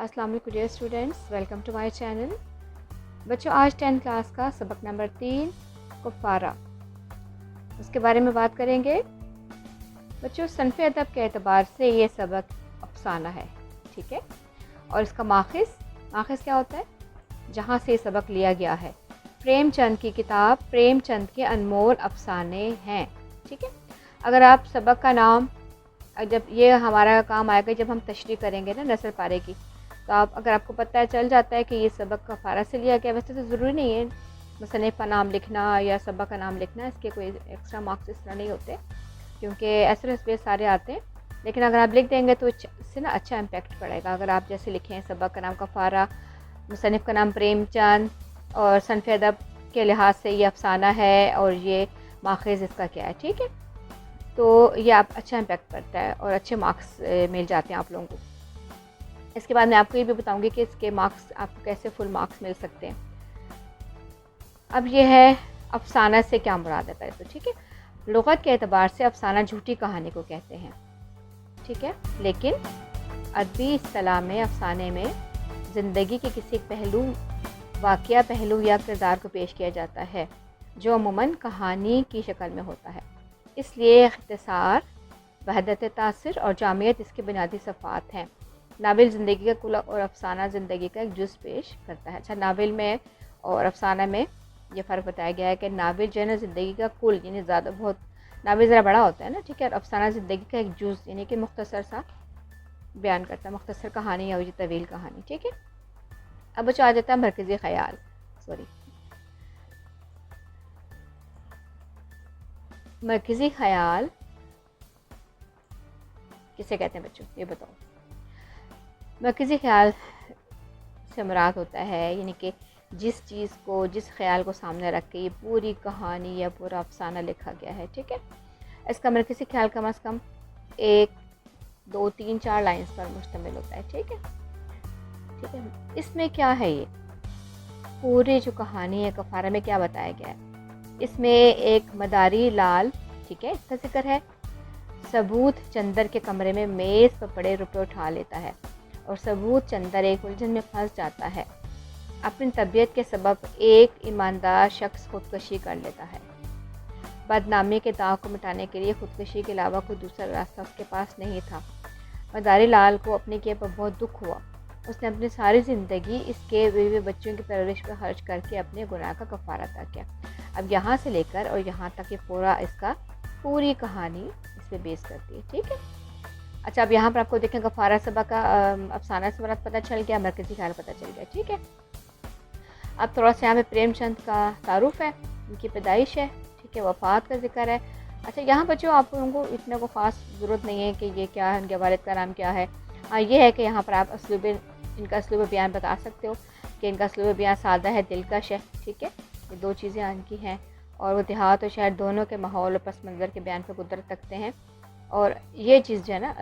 अस्सलाम वालेकुम dear students, welcome to my channel. बच्चों, आज 10th क्लास का सबक नंबर 3 कुफ़ारा, उसके बारे में बात करेंगे। बच्चों, सनफ़ अदब के एतबार से ये सबक अफ़साना है, ठीक है। और इसका माखिज़ क्या होता है? जहाँ से ये सबक लिया गया है, प्रेमचंद की किताब प्रेमचंद के अनमोल अफ़साने हैं, ठीक है। अगर आप सबक का नाम, जब ये हमारा काम आएगा जब हम तशरीह करेंगे ना नसर पारे की, तो अगर आपको पता चल जाता है कि ये सबक कुफ़ारा से लिया गया, वैसे तो ज़रूरी नहीं है मुसन्निफ़ का नाम लिखना या सबक का नाम लिखना, इसके कोई एक्स्ट्रा मार्क्स इस तरह नहीं होते क्योंकि ऐसे पे सारे आते हैं। लेकिन अगर आप लिख देंगे तो इससे ना अच्छा इम्पैक्ट पड़ेगा। अगर आप जैसे लिखें सबक का नाम कुफ़ारा, मुसन्निफ़ का नाम प्रेमचंद और सनफ़ अदब के लिहाज से ये अफ़साना है और ये माखिज़ इसका क्या है, ठीक है। तो ये आप अच्छा इम्पैक्ट करता है और अच्छे मार्क्स मिल जाते हैं आप लोगों को। इसके बाद मैं आपको ये भी बताऊंगी कि इसके मार्क्स आपको कैसे फुल मार्क्स मिल सकते हैं। अब ये है अफ़साना से क्या मुराद है पहले तो, ठीक है। लुग़त के एतबार से अफ़साना झूठी कहानी को कहते हैं, ठीक है। लेकिन अदबी इस्तिलाह में अफ़साने में ज़िंदगी के किसी पहलू, वाक़या पहलू या किरदार को पेश किया जाता है जो अमूमन कहानी की शक्ल में होता है। इसलिए इख्तिसार, वहदत तासिर और जामियत इसके बुनियादी सिफ़ात हैं। नावल ज़िंदगी का कुल और अफ़साना ज़िंदगी का एक जुज़ पेश करता है। अच्छा, नावल में और अफ़साना में ये फ़र्क बताया गया है कि नावल जो है ना ज़िंदगी का कुल, यानी ज़्यादा बहुत नावल ज़रा बड़ा होता है ना, ठीक है। और अफ़साना ज़िंदगी का एक जुज़ यानी कि मुख्तसर सा बयान करता है, मुख्तसर कहानी या ये तवील कहानी, ठीक है। अब बच्चों आ जाता है मरकज़ी ख़याल, मरकज़ी ख़याल किसे कहते हैं बच्चों, ये बताओ। मरकज़ी ख़याल से मुराद होता है यानी कि जिस चीज़ को, जिस ख़याल को सामने रख के ये पूरी कहानी या पूरा अफ़साना लिखा गया है, ठीक है। इसका मरकज़ी ख़याल कम अज़ कम 1, 2, 3, 4 लाइन्स पर मुश्तमिल होता है, ठीक है, ठीक है। इसमें क्या है, ये पूरी जो कहानी है कुफ़ारा में क्या बताया गया है। इसमें एक मदारी लाल, ठीक है, इसका जिक्र है। सबूत चंदर के कमरे में मेज़ पर पड़े रुपए उठा लेता है और सबूत चंदर एक उलझन में फंस जाता है। अपनी तबीयत के सबब एक ईमानदार शख्स खुदकशी कर लेता है। बदनामी के दाग को मिटाने के लिए खुदकशी के अलावा कोई दूसरा रास्ता उसके पास नहीं था। मदारी लाल को अपने किए पर बहुत दुख हुआ। उसने अपनी सारी ज़िंदगी इसके बीवी बच्चों की परवरिश पर खर्च करके अपने गुनाह का कफ़ारा अदा किया। अब यहाँ से लेकर और यहाँ तक ये पूरी कहानी इस पर बेस करती है, ठीक है। अच्छा, अब यहाँ पर आपको देखें कुफ़ारा सबक का अफ़साना से मुराद पता चल गया, मरकज़ी ख़याल पता चल गया, ठीक है। अब थोड़ा सा यहाँ पे प्रेमचंद का तारुफ़ है, उनकी पैदाइश है, ठीक है, वफ़ात का जिक्र है। अच्छा, यहाँ बच्चों आप लोगों को इतना को ख़ास ज़रूरत नहीं है कि ये क्या है, उनके वालिद का नाम क्या है। हाँ, ये है कि यहाँ पर आप इनका असलूब बयान बता सकते हो कि इनका असलूब बयान सादा है, दिलकश है, ठीक है। ये 2 चीज़ें इनकी हैं और वो देहात और शहर दोनों के माहौल और पस मंज़र के बयान पर कुदरत रखते हैं। और ये चीज़ जो है ना,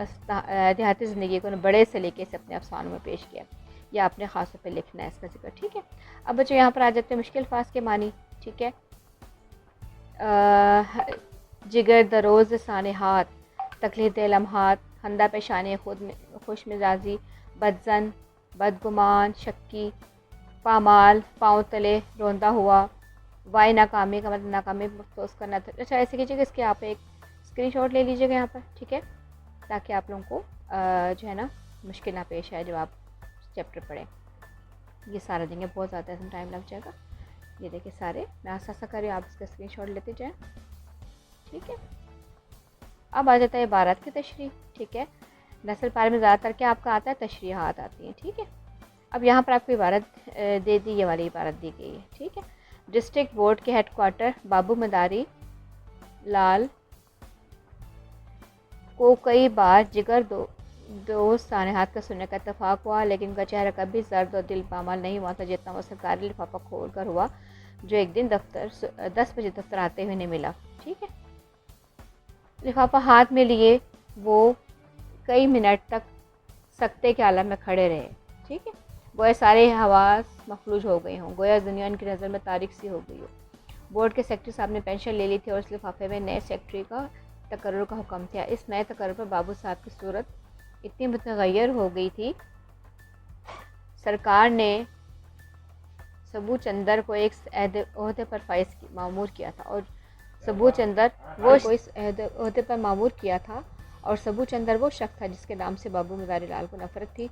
देहाती ज़िंदगी को बड़े सलीके से अपने अफ़सानों में पेश किया, या अपने ख़ास तौर पर लिखना है इसका जिक्र, ठीक है। अब बच्चों यहाँ पर आ जाते हैं मुश्किल अल्फाज के मानी, ठीक है। जिगर दरोज़ सानहात, तकलीद लम्हात, खंदा पेशानी खुद में खुश मिजाजी, बदजन, बदगुमान, शक्की, पामाल, पाँव तले, रोंदा हुआ, वाई नाकामी का मतलब नाकामी महसूस करना था। अच्छा, ऐसे कीजिएगा, इसके आप एक स्क्रीनशॉट ले लीजिएगा यहाँ पर, ठीक है, ताकि आप लोगों को जो है ना मुश्किल ना पेश आए जब आप चैप्टर पढ़ें। ये सारा देंगे, बहुत ज़्यादा इसमें टाइम लग जाएगा। ये देखिए सारे मैं आसा सा करें, आप इसका स्क्रीनशॉट लेते जाएं, ठीक है। अब आ जाता है इबारत की तशरीह, ठीक है। नस्ल पारे में ज़्यादातर क्या आपका आता है, तशरीहात आती हैं, ठीक है। अब यहाँ पर आपको इबारत दे दी, ये वाली इबारत दी गई है, ठीक है। डिस्ट्रिक्ट बोर्ड के हेडक्वार्टर बाबू मदारी लाल को कई बार जिगर दोस्त सानहात का सुनने का इत्तेफाक हुआ, लेकिन उनका चेहरा कभी जर्द और दिल पामाल नहीं हुआ था जितना वो सरकारी लिफाफा खोल कर हुआ जो एक दिन 10 बजे दफ्तर आते हुए नहीं मिला, ठीक है। लिफाफा हाथ में लिए वो कई मिनट तक सकते के आलम में खड़े रहे, ठीक है। गोया सारे हवास मखलूज हो गई हों, गोया दुनिया इनकी नज़र में तारीख सी हो गई हो। बोर्ड के सेक्रेटरी साहब ने पेंशन ले ली थी और उस लिफाफे में नए सेक्रेटरी का तकर्रुर का हुक्म था। इस नए तकर्रुर पर बाबू साहब की सूरत इतनी मुतगैर हो गई थी सरकार ने सबू चंदर को एक ओहदे पर मामूर किया था और सबू चंदर वो इस ओहदे पर मामूर किया था और सबू चंदर वो शख्स था जिसके नाम से बाबू मदारी लाल को नफरत थी।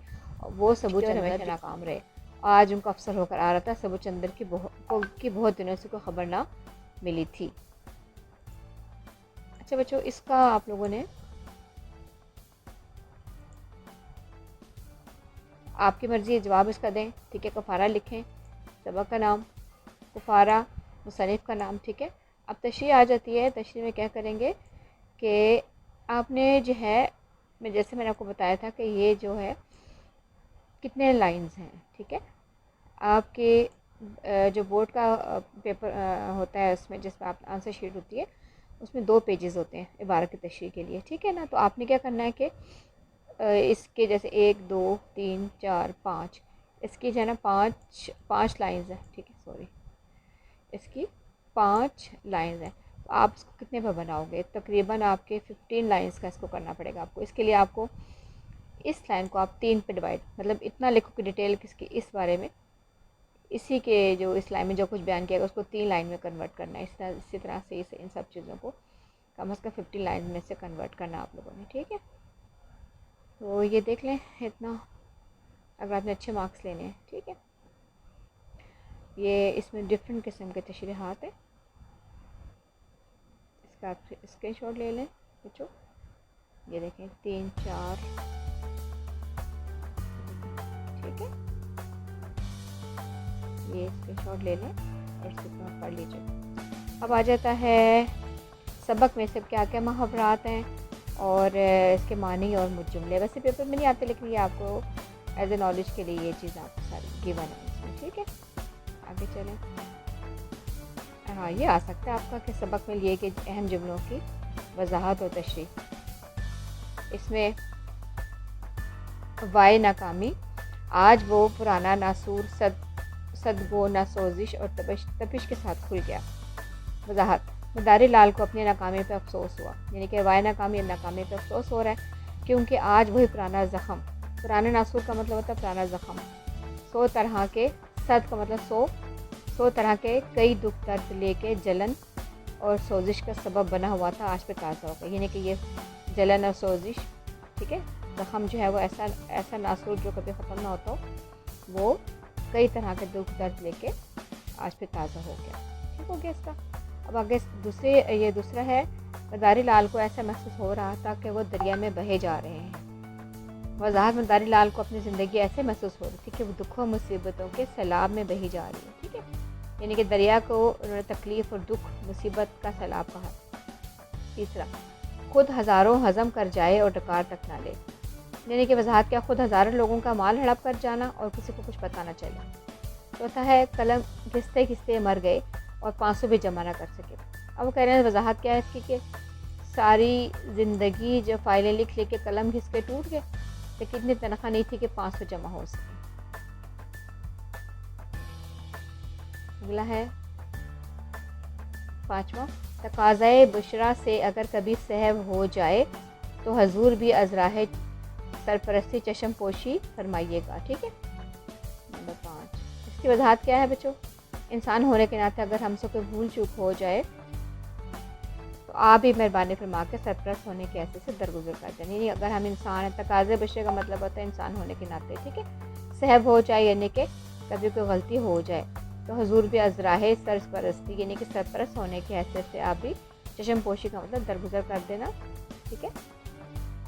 वो सबू चंदर नाकाम रहे। आज उनको अफसर होकर आ रहा था। सबू चंदर की बहुत दिनों से कोई खबर ना मिली थी। अच्छा बच्चों, इसका आप लोगों ने आपकी मर्ज़ी जवाब इसका दें, ठीक है। कुफारा लिखें, सबक का नाम कुफारा, मुसन्निफ़ का नाम, ठीक है। अब तशरीह आ जाती है। तशरीह में क्या करेंगे कि आपने जो है, जैसे मैंने आपको बताया था कि ये जो है कितने लाइंस हैं, ठीक है। आपके जो बोर्ड का पेपर होता है उसमें जिसमें आप आंसर शीट होती है उसमें 2 पेजेस होते हैं इबारत की तशरीह के लिए, ठीक है ना। तो आपने क्या करना है कि इसके जैसे 1 2 3 4 5 इसकी जो है ना 5 लाइंस है, ठीक है। सॉरी, इसकी 5 लाइंस हैं। तो आप इसको कितने पर बनाओगे? तकरीबन आपके 15 लाइंस का इसको करना पड़ेगा आपको। इसके लिए आपको इस लाइन को आप 3 पे डिवाइड, मतलब इतना लिखो कि डिटेल किसकी इस बारे में, इसी के जो इस लाइन में जो कुछ बयान किया गया उसको 3 लाइन में कन्वर्ट करना है। इसी तरह से इन सब चीज़ों को कम अज़ कम 15 लाइन में से कन्वर्ट करना आप लोगों ने, ठीक है। तो ये देख लें इतना, अगर आपने अच्छे मार्क्स लेने हैं, ठीक है। ये इसमें डिफरेंट किस्म के तशरीहात हैं। इसका आप स्क्रीनशॉट ले लें बच्चों। ये देखें 3 4, ठीक है। ये स्क्रीनशॉट ले लें और इसको पढ़ लीजिए। अब आ जाता है सबक में से क्या क्या मुहावरात हैं और इसके मानी और जुमले। वैसे पेपर में नहीं आते, लेकिन ये आपको एज ए नॉलेज के लिए ये चीज़ आपको सारी गिवन है इसमें, ठीक है। आगे चलें। हाँ, ये आ सकता है आपका कि सबक में लिए कि अहम जुमलों की वजाहत और तशरीह। इसमें वाई नाकामी, आज वो पुराना नासूर सदगो नासोजिश और तपिश के साथ खुल गया। वजाहत, मदारी लाल को अपने नाकामी पर अफसोस हुआ, यानी कि वाई नाकामी नाकामी पर अफसोस हो रहा है क्योंकि आज वही पुराना ज़ख़म, पुराना नासूर का मतलब होता है पुराना ज़ख़म, 100 तरह के, सद का मतलब 100 तरह के कई दुख दर्द लेके जलन और सोजिश का सबब बना हुआ था, आज पे ताज़ा होगा। यानी कि ये जलन और सोजिश, ठीक है, ज़ख़म जो है वो ऐसा नासूर जो कभी ख़त्म ना होता हो, वो कई तरह के दुख दर्द लेके आज पे ताज़ा हो गया, ठीक हो गया इसका। अब आगे दूसरा है, मदारी लाल को ऐसा महसूस हो रहा था कि वो दरिया में बहे जा रहे हैं। वजाहत, मदारी लाल को अपनी ज़िंदगी ऐसे महसूस हो रही थी कि वो दुखों मुसीबतों के सैलाब में बही जा रही है, ठीक है। यानी कि दरिया को उन्होंने तकलीफ़ और दुख मुसीबत का सैलाब कहा। तीसरा, खुद हज़ारों हज़म कर जाए और डकार तक ना ले, यानी कि वजाहत क्या, खुद हज़ारों लोगों का माल हड़प कर जाना और किसी को कुछ पता ना चले। चौथा है, कलम घिसते घिसते मर गए और 500 भी जमा ना कर सके। अब वो कह रहे हैं वजाहत क्या है इसकी कि सारी ज़िंदगी जो फाइलें लिख के कलम घिस के टूट गए, लेकिन इतनी तनख्वाह नहीं थी कि 500 जमा हो सके। अगला है 5वां, तकाज़ाए बुशरा से अगर कभी सहव हो जाए तो हजूर भी अज़राह सरपरस्ती चशम पोशी फरमाइएगा, ठीक है। नंबर 5, इसकी वजाहत क्या है बच्चों, इंसान होने के नाते अगर हमसे कोई भूल चूक हो जाए तो आप भी मेहरबानी फरमा के सरपरस्त होने के ऐसे से दरगुजर कर दें। यानी अगर हम इंसान हैं, तकाज़े बुशरे का मतलब होता है इंसान होने के नाते, ठीक है। सहव हो जाए यानी कि कभी कोई गलती हो जाए तो हजूर भी अज़राह सरपरस्ती यानी कि सरपरस्त होने की हैसियत से आप भी चशम पोशी का मतलब दरगुजर कर देना, ठीक है।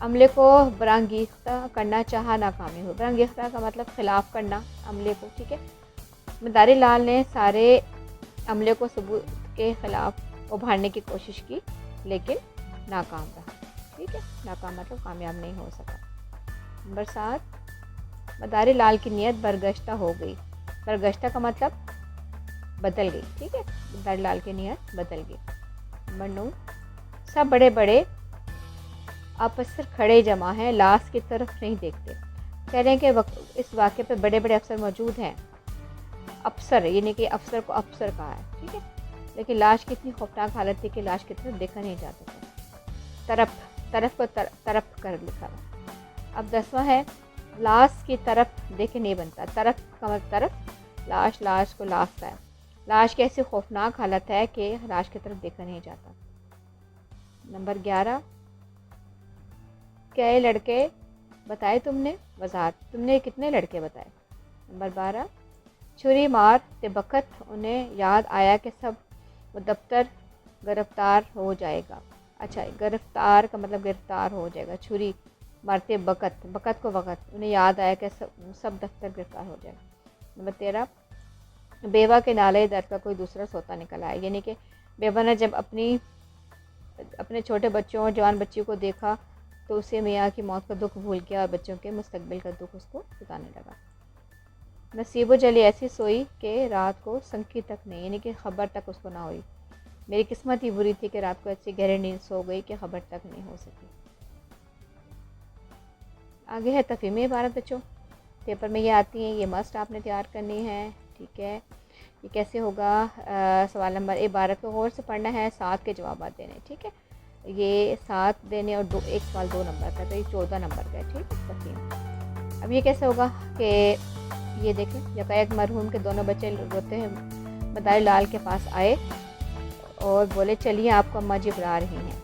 अमले को बरांगीख्ता करना चाहा, नाकामी हो। बरांगीख्ता का मतलब ख़िलाफ़ करना अमले को, ठीक है। मदारी लाल ने सारे अमले को सबूत के ख़िलाफ़ उभारने की कोशिश की लेकिन नाकाम रहा, ठीक है। नाकाम मतलब कामयाब नहीं हो सका। नंबर 7, मदारी लाल की नीयत बरगश्ता हो गई। बरगश्ता का मतलब बदल गई, ठीक है। मदारी लाल की नीयत बदल गई। नंबर 9, सब बड़े बड़े अफसर खड़े जमा हैं, लाश की तरफ नहीं देखते। कह रहे हैं कि इस वाक़े पे बड़े बड़े अफसर मौजूद हैं। अफसर यानी कि अफसर को अफसर कहा है, ठीक है, लेकिन लाश की इतनी खौफनाक हालत थी कि लाश की तरफ देखा नहीं जाता था। तरफ को तरफ कर लिखा हुआ। अब 10वां है, लाश की तरफ देखे नहीं बनता। तरफ का मतलब तरफ, लाश, लाश को लाश का है। लाश की ऐसी खौफनाक हालत है कि लाश की तरफ देखा नहीं जाता। नंबर 11, कई लड़के बताए तुमने? वजाहत, तुमने कितने लड़के बताए? नंबर 12, छुरी मार ते बखत उन्हें याद आया कि सब वो दफ्तर गिरफ्तार हो जाएगा। अच्छा, गिरफ्तार का मतलब गिरफ्तार हो जाएगा। छुरी मारते बकत, बकत को वक़्त, उन्हें याद आया कि सब दफ्तर गिरफ्तार हो जाएगा। नंबर 13, बेवा के नाले दर का कोई दूसरा सोता निकल आया, यानी कि बेवा ने जब अपने छोटे बच्चों और जवान बच्ची को देखा तो उसे मियाँ की मौत का दुख भूल गया और बच्चों के मुस्तकबिल का दुख उसको सताने लगा। नसीबो जली ऐसी सोई कि रात को संकी तक नहीं, यानी कि खबर तक उसको ना हुई। मेरी किस्मत ही बुरी थी कि रात को ऐसी गहरी नींद सो गई कि खबर तक नहीं हो सकी। आगे है तफहीमी इबारत बच्चों, पेपर में ये आती हैं, ये मस्ट आपने तैयार करनी है। ठीक है, ये कैसे होगा? सवाल नंबर, इबारत को गौर से पढ़ना है, 7 के जवाब देने। ठीक है, ये 7 देने और एक सवाल 2 नंबर का, तो ये 14 नंबर का है। ठीक है, तफहीम। अब ये कैसे होगा कि ये देखें, यकायक मरहूम के दोनों बच्चे रोते हैं मदारी लाल के पास आए और बोले, चलिए आपको अम्मा जी बुला रही हैं।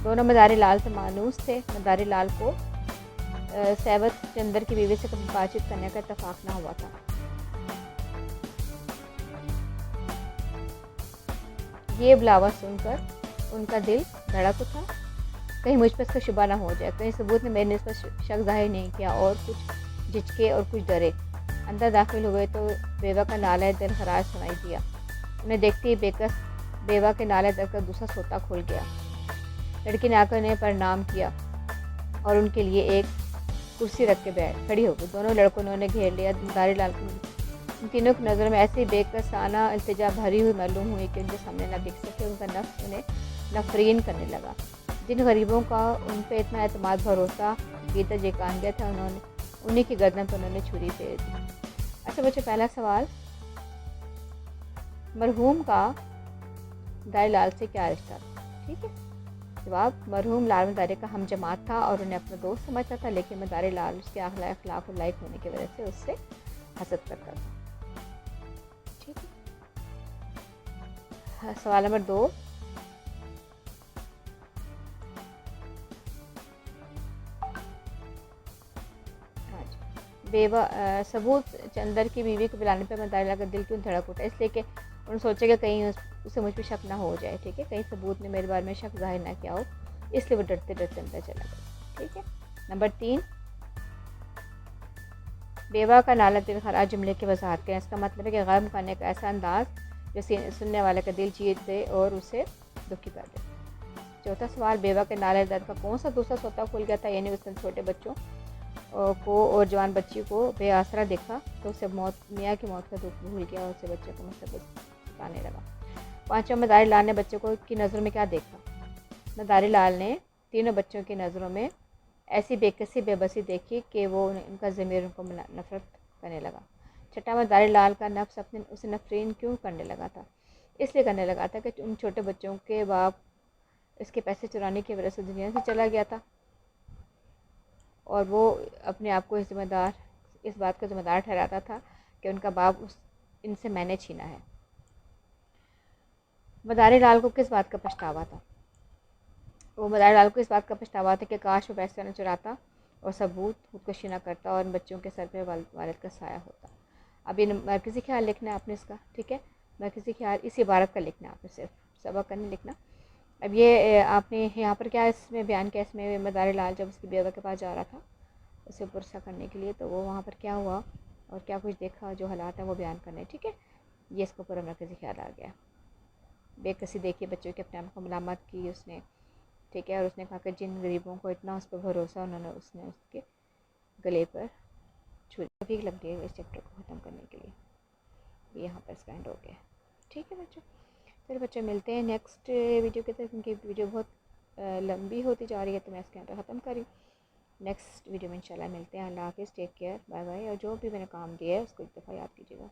दोनों मदारी लाल से मानूस थे। मदारी लाल को सैवत चंदर की बीवी से कभी बातचीत करने का इत्तेफाक ना हुआ था। ये बुलावा सुनकर उनका दिल धड़क उठा, कहीं मुझ पर इसका शुबा ना हो जाए, कहीं सबूत ने मेरे निस्बत शक जाहिर नहीं किया, और कुछ झिझके और कुछ डरे। अंदर दाखिल हुए तो बेवा का नाला दिल खराज सुनाई दिया। उन्हें देखते ही बेकस बेवा के नाले दर का दूसरा सोता खुल गया। लड़की ने आकर उन्हें प्रणाम किया और उनके लिए एक कुर्सी रख के खड़ी हो गई। दोनों लड़कों ने उन्हें घेर लिया। मदारी लाल को उन तीनों की नज़रों में ऐसी बेकसाना इल्तिजा भरी हुई मालूम हुई कि उनके सामने न टिक सके। उनका नफ्स उन्हें नफरीन करने लगा। जिन गरीबों का उन पर इतना एतमाद भरोसा गीता जेकान गया था, उन्हीं की गर्दन पर उन्होंने छुरी फेर दी। अच्छा बच्चों, पहला सवाल, मरहूम का मदारी लाल से क्या रिश्ता था? ठीक है, जवाब, मरहूम लाल मदारी का हम जमात था और उन्हें अपना दोस्त समझता था, लेकिन मदारी लाल उसके अखलाक और लायक होने की वजह से उससे हसद करता था। ठीक है, सवाल नंबर 2, बेवा सबूत चंदर की बीवी को बुलाने पर मदारी लाल का दिल क्यों धड़क उठा? इसलिए कि उन्होंने सोचा कि कहीं उसे मुझ पर शक ना हो जाए। ठीक है, कहीं सबूत ने मेरे बारे में शक जाहिर ना किया हो, इसलिए वो डरते डरते अंदर चला गया। ठीक है, नंबर 3, बेवा का नाला दिल खराज जुमले की वजाहत करें। इसका मतलब है कि गम करने का ऐसा अंदाज जो सुनने वाले का दिल जीत दे और उसे दुखी कर दे। चौथा सवाल, बेवा के नाले दर्द का कौन सा दूसरा सोता खुल गया था, यानी उसने छोटे बच्चों को और जवान बच्ची को बेआसरा देखा तो उसे मियाँ की मौत का दुख भूल गया और उसे बच्चे को मुस्तकबिल आने लगा। पांचवा, मदारी लाल ने बच्चों को की नज़रों में क्या देखा? मदारी लाल ने तीनों बच्चों की नज़रों में ऐसी बेकसी बेबसी देखी कि वो उनका ज़मीर उनको नफ़रत करने लगा। छठा, मदारी लाल का नफ्स उसे नफरीन क्यों करने लगा था? इसलिए करने लगा था कि उन छोटे बच्चों के बाप इसके पैसे चुराने की वजह से दुनिया से चला गया था और वो अपने आप को इस बात का ज़िम्मेदार ठहराता था कि उनका बाप इनसे मैंने छीना है। मदारी लाल को किस बात का पछतावा था? वो मदारी लाल को इस बात का पछतावा था कि काश वो पैसे न चुराता और सबूत खुदकुशी न करता और इन बच्चों के सर पे वालिद का साया होता। अब ये मरकज़ी ख्याल लिखना है आपने इसका। ठीक है, मरकज़ी ख्याल इस इबारत का लिखना है आपने, सिर्फ सबक का नहीं लिखना। अब ये आपने यहाँ पर क्या इसमें बयान किया, इसमें मदारी लाल जब उसकी बेवा के पास जा रहा था उसे पुरसा करने के लिए, तो वो वहाँ पर क्या हुआ और क्या कुछ देखा, जो हालात है वो बयान करने। ठीक है, ये इसको पूरा मरकज़ी ख्याल आ गया। बेकसी देखिए बच्चों के अपने आप को मलामत की उसने। ठीक है, और उसने कहा कि जिन गरीबों को इतना उस पर भरोसा, उसने उसके गले पर छुरी ठीक लग गई इस चैप्टर को ख़त्म करने के लिए। ये यहाँ पर इसका एंड हो गया। ठीक है बच्चों, फिर बच्चे मिलते हैं नेक्स्ट वीडियो के साथ, क्योंकि वीडियो बहुत लंबी होती जा रही है तो मैं इसके यहाँ पर ख़त्म करी। नेक्स्ट वीडियो में इंशाल्लाह मिलते हैं। अल्लाह हाफ़िज़, टेक केयर, बाय बाय। और जो भी मैंने काम दिया है उसको एक दफ़ा याद कीजिएगा।